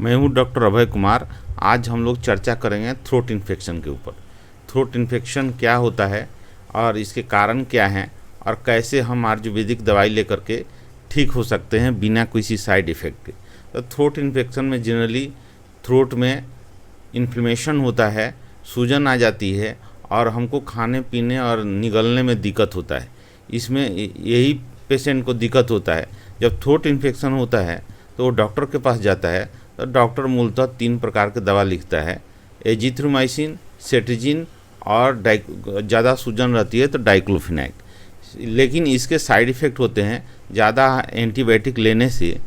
मैं हूँ डॉक्टर अभय कुमार। आज हम लोग चर्चा करेंगे थ्रोट इन्फेक्शन के ऊपर। थ्रोट इन्फेक्शन क्या होता है और इसके कारण क्या हैं और कैसे हम आयुर्वेदिक दवाई लेकर के ठीक हो सकते हैं बिना किसी साइड इफ़ेक्ट के। तो थ्रोट इन्फेक्शन में जनरली थ्रोट में इन्फ्लेमेशन होता है, सूजन आ जाती है और हमको खाने पीने और निगलने में दिक्कत होता है। इसमें यही पेशेंट को दिक्कत होता है। जब थ्रोट इन्फेक्शन होता है तो वो डॉक्टर के पास जाता है तो डॉक्टर मूलतः 3 प्रकार के दवा लिखता है, एजिथ्रोमाइसिन, सेट्रिजिन और ज़्यादा सूजन रहती है तो डाइक्लोफिनाक। लेकिन इसके साइड इफ़ेक्ट होते हैं। ज़्यादा एंटीबायोटिक लेने से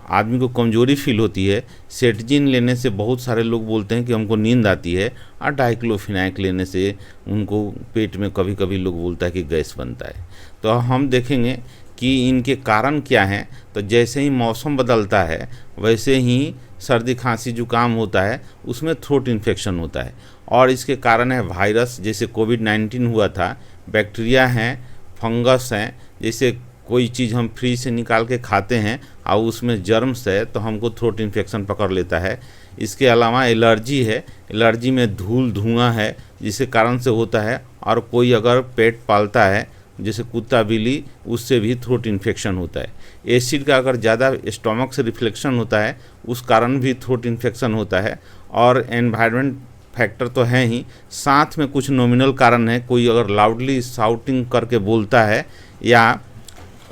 आदमी को कमज़ोरी फील होती है। सेट्रिजिन लेने से बहुत सारे लोग बोलते हैं कि हमको नींद आती है और डाइक्लोफिनाक लेने से उनको पेट में कभी कभी लोग बोलता है कि गैस बनता है। तो हम देखेंगे कि इनके कारण क्या हैं। तो जैसे ही मौसम बदलता है वैसे ही सर्दी खांसी जुकाम होता है, उसमें थ्रोट इन्फेक्शन होता है। और इसके कारण है वायरस, जैसे कोविड-19 हुआ था, बैक्टीरिया हैं, फंगस हैं। जैसे कोई चीज़ हम फ्रिज से निकाल के खाते हैं और उसमें जर्म्स है तो हमको थ्रोट इन्फेक्शन पकड़ लेता है। इसके अलावा एलर्जी है, एलर्जी में धूल धुआं है जिसके कारण से होता है। और कोई अगर पेट पालता है जैसे कुत्ता बिल्ली, उससे भी थ्रोट इन्फेक्शन होता है। एसिड का अगर ज़्यादा स्टमक से रिफ्लेक्शन होता है उस कारण भी थ्रोट इन्फेक्शन होता है। और एनवायरनमेंट फैक्टर तो है ही, साथ में कुछ नॉमिनल कारण है। कोई अगर लाउडली शाउटिंग करके बोलता है या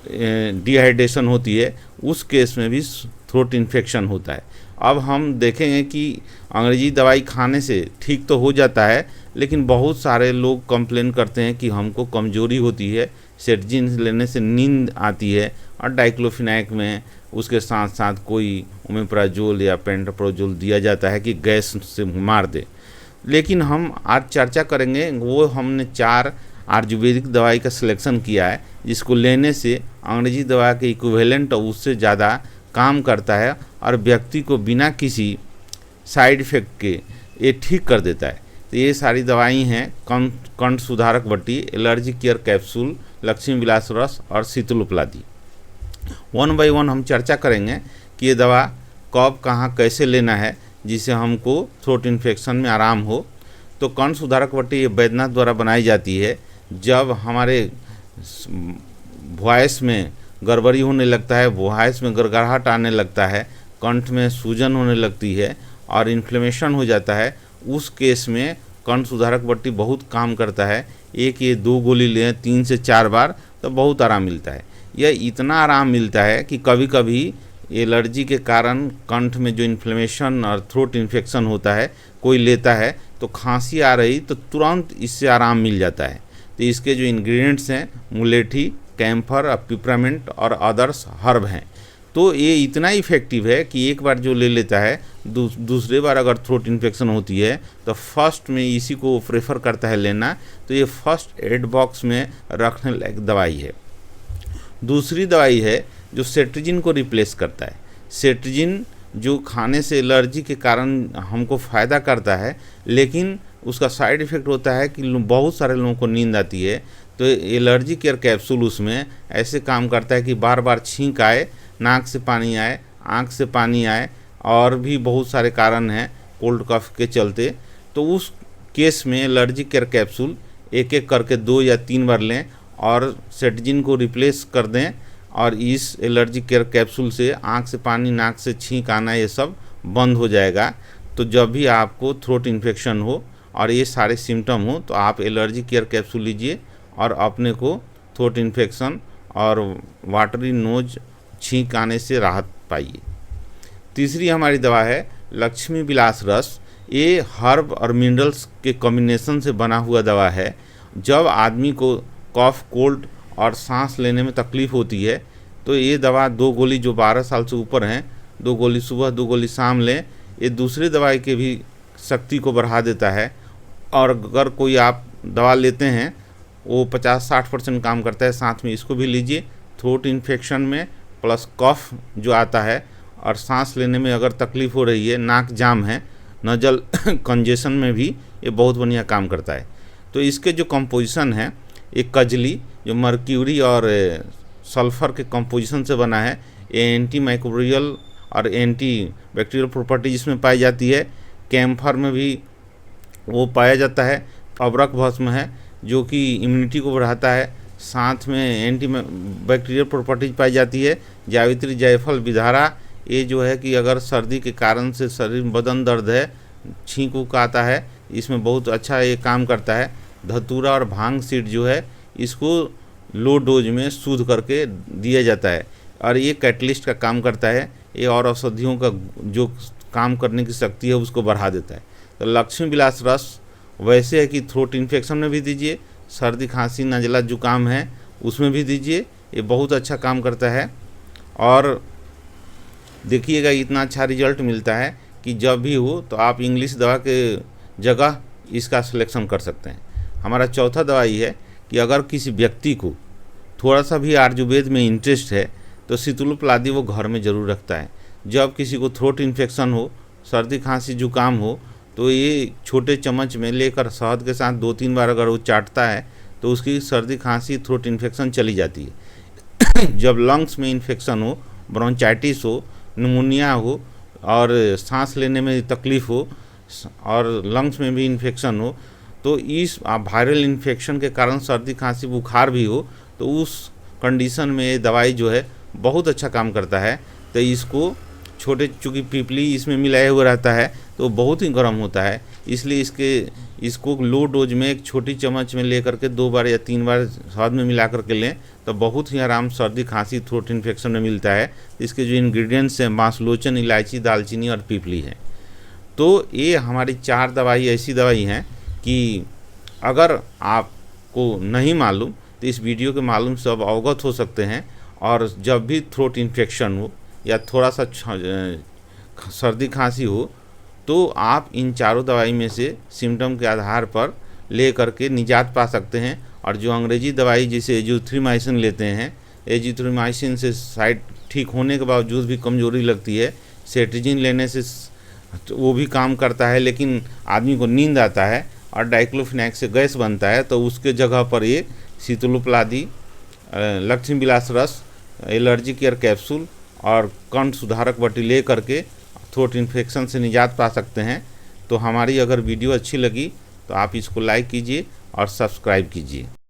डिहाइड्रेशन होती है, उस केस में भी थ्रोट इन्फेक्शन होता है। अब हम देखेंगे कि अंग्रेजी दवाई खाने से ठीक तो हो जाता है, लेकिन बहुत सारे लोग कंप्लेन करते हैं कि हमको कमज़ोरी होती है, सेट्रिजिन लेने से नींद आती है और डाइक्लोफिनाक में उसके साथ साथ कोई ओमेप्राजोल या पेंटाप्रोजोल दिया जाता है कि गैस से मार दे। लेकिन हम आज चर्चा करेंगे, वो हमने 4 आयुर्वेदिक दवाई का सिलेक्शन किया है जिसको लेने से अंग्रेजी दवा के इक्विवेलेंट और उससे ज़्यादा काम करता है और व्यक्ति को बिना किसी साइड इफ़ेक्ट के ये ठीक कर देता है। तो ये सारी दवाई हैं कंठ सुधारक बट्टी, allergy care capsule, Lakshmi Vilas रस और शीतलोपलादी। 1 बाय 1 हम चर्चा करेंगे कि ये दवा कब कहाँ कैसे लेना है जिससे हमको थ्रोट इन्फेक्शन में आराम हो। तो कंठ सुधारक बट्टी ये वैद्यनाथ द्वारा बनाई जाती है जब हमारे वॉइस में गड़बड़ी होने लगता है, वॉइस में गड़गड़ाहट आने लगता है, कंठ में सूजन होने लगती है और इन्फ्लेमेशन हो जाता है। उस केस में कंठ सुधारक बट्टी बहुत काम करता है। एक ये 2 गोली लें 3 से 4 बार तो बहुत आराम मिलता है। यह इतना आराम मिलता है कि कभी कभी एलर्जी के कारण कंठ में जो इन्फ्लेमेशन और थ्रोट इन्फेक्शन होता है, कोई लेता है तो खांसी आ रही तो तुरंत इससे आराम मिल जाता है। तो इसके जो इंग्रेडिएंट्स हैं मुलेठी, कैम्फर, पिपरामिंट और अदर्स हर्ब हैं। तो ये इतना इफ़ेक्टिव है कि एक बार जो ले लेता है दूसरे बार अगर थ्रोट इन्फेक्शन होती है तो फर्स्ट में इसी को प्रेफर करता है लेना। तो ये फर्स्ट एड बॉक्स में रखने लायक दवाई है। दूसरी दवाई है जो सेट्रिजिन को रिप्लेस करता है। सेट्रिजिन जो खाने से एलर्जी के कारण हमको फ़ायदा करता है, लेकिन उसका साइड इफ़ेक्ट होता है कि बहुत सारे लोगों को नींद आती है। तो एलर्जी केयर कैप्सूल उसमें ऐसे काम करता है कि बार बार छींक आए, नाक से पानी आए, आँख से पानी आए और भी बहुत सारे कारण हैं कोल्ड कफ के चलते। तो उस केस में एलर्जी केयर कैप्सूल एक एक करके 2 या 3 बार लें और सेट्रिजिन को रिप्लेस कर दें। और इस एलर्जी केयर कैप्सूल से आँख से पानी, नाक से छींक आना, ये सब बंद हो जाएगा। तो जब भी आपको थ्रोट इन्फेक्शन हो और ये सारे सिम्टम हो तो आप एलर्जी केयर कैप्सूल लीजिए और अपने को थ्रोट इन्फेक्शन और वाटरी नोज, छींक आने से राहत पाइए। तीसरी हमारी दवा है लक्ष्मी विलास रस। ये हर्ब और मिनरल्स के कॉम्बिनेशन से बना हुआ दवा है। जब आदमी को कफ, कोल्ड और सांस लेने में तकलीफ़ होती है तो ये दवा 2 गोली जो 12 साल से ऊपर हैं, 2 गोली सुबह 2 गोली शाम लें। ये दूसरी दवाई के भी शक्ति को बढ़ा देता है। और अगर कोई आप दवा लेते हैं वो 50-60% काम करता है, साथ में इसको भी लीजिए। थ्रोट इन्फेक्शन में प्लस कफ जो आता है और सांस लेने में अगर तकलीफ़ हो रही है, नाक जाम है, नजल कंजेशन में भी ये बहुत बढ़िया काम करता है। तो इसके जो कंपोजिशन है, एक कजली जो मर्क्यूरी और सल्फ़र के कंपोजिशन से बना है। ये एंटी माइक्रोबियल और एंटी बैक्टीरियल प्रॉपर्टी इसमें पाई जाती है। कैम्फर में भी वो पाया जाता है। अबरक भस्म है जो कि इम्यूनिटी को बढ़ाता है, साथ में एंटी बैक्टीरियल प्रॉपर्टीज पाई जाती है। जावित्री, जायफल, बिधारा, ये जो है कि अगर सर्दी के कारण से शरीर में बदन दर्द है, छींक उक आता है, इसमें बहुत अच्छा ये काम करता है। धतूरा और भांग सीड जो है इसको लो डोज में शुद्ध करके दिया जाता है और ये कैटलिस्ट का काम करता है। ये और औषधियों का जो काम करने की शक्ति है उसको बढ़ा देता है। तो लक्ष्मी विलास रस वैसे है कि थ्रोट इन्फेक्शन में भी दीजिए, सर्दी खांसी नज़ला जुकाम है उसमें भी दीजिए, ये बहुत अच्छा काम करता है। और देखिएगा इतना अच्छा रिजल्ट मिलता है कि जब भी हो तो आप इंग्लिश दवा के जगह इसका सिलेक्शन कर सकते हैं। हमारा चौथा दवाई है कि अगर किसी व्यक्ति को थोड़ा सा भी आयुर्वेद में इंटरेस्ट है तो शीतलोपलादी वो घर में ज़रूर रखता है। जब किसी को थ्रोट इन्फेक्शन हो, सर्दी खांसी जुकाम हो, तो ये छोटे चम्मच में लेकर शहद के साथ 2-3 बार अगर वो चाटता है तो उसकी सर्दी खांसी थ्रोट इन्फेक्शन चली जाती है। जब लंग्स में इन्फेक्शन हो, ब्रोंचाइटिस हो, निमोनिया हो और सांस लेने में तकलीफ़ हो और लंग्स में भी इन्फेक्शन हो, तो इस वायरल इन्फेक्शन के कारण सर्दी खांसी बुखार भी हो, तो उस कंडीशन में ये दवाई जो है बहुत अच्छा काम करता है। तो इसको छोटे चूँकि पीपली इसमें मिलाया हुआ रहता है तो बहुत ही गर्म होता है, इसलिए इसको लो डोज में एक छोटी चम्मच में लेकर के 2 बार या 3 बार शहद में मिला करके लें तो बहुत ही आराम सर्दी खांसी थ्रोट इन्फेक्शन में मिलता है। इसके जो इंग्रेडिएंट्स हैं बांसलोचन, इलायची, दालचीनी और पीपली है। तो ये हमारी 4 दवाई ऐसी दवाई हैं कि अगर आपको नहीं मालूम तो इस वीडियो के मालूम से अब अवगत हो सकते हैं। और जब भी थ्रोट इन्फेक्शन हो या थोड़ा सा सर्दी खांसी हो तो आप इन चारों दवाई में से सिम्टम के आधार पर ले करके निजात पा सकते हैं। और जो अंग्रेजी दवाई जैसे एजिथ्रोमाइसिन लेते हैं, एजिथ्रोमाइसिन से साइड ठीक होने के बावजूद भी कमजोरी लगती है। सेट्रिजिन लेने से वो भी काम करता है लेकिन आदमी को नींद आता है। और डाइक्लोफिनेक से गैस बनता है, तो उसके जगह पर ये शीतलोपलादी, लक्ष्मी विलास रस, एलर्जी केयर कैप्सूल और कंठ सुधारक बटी ले करके थ्रोट इन्फेक्शन से निजात पा सकते हैं। तो हमारी अगर वीडियो अच्छी लगी तो आप इसको लाइक कीजिए और सब्सक्राइब कीजिए।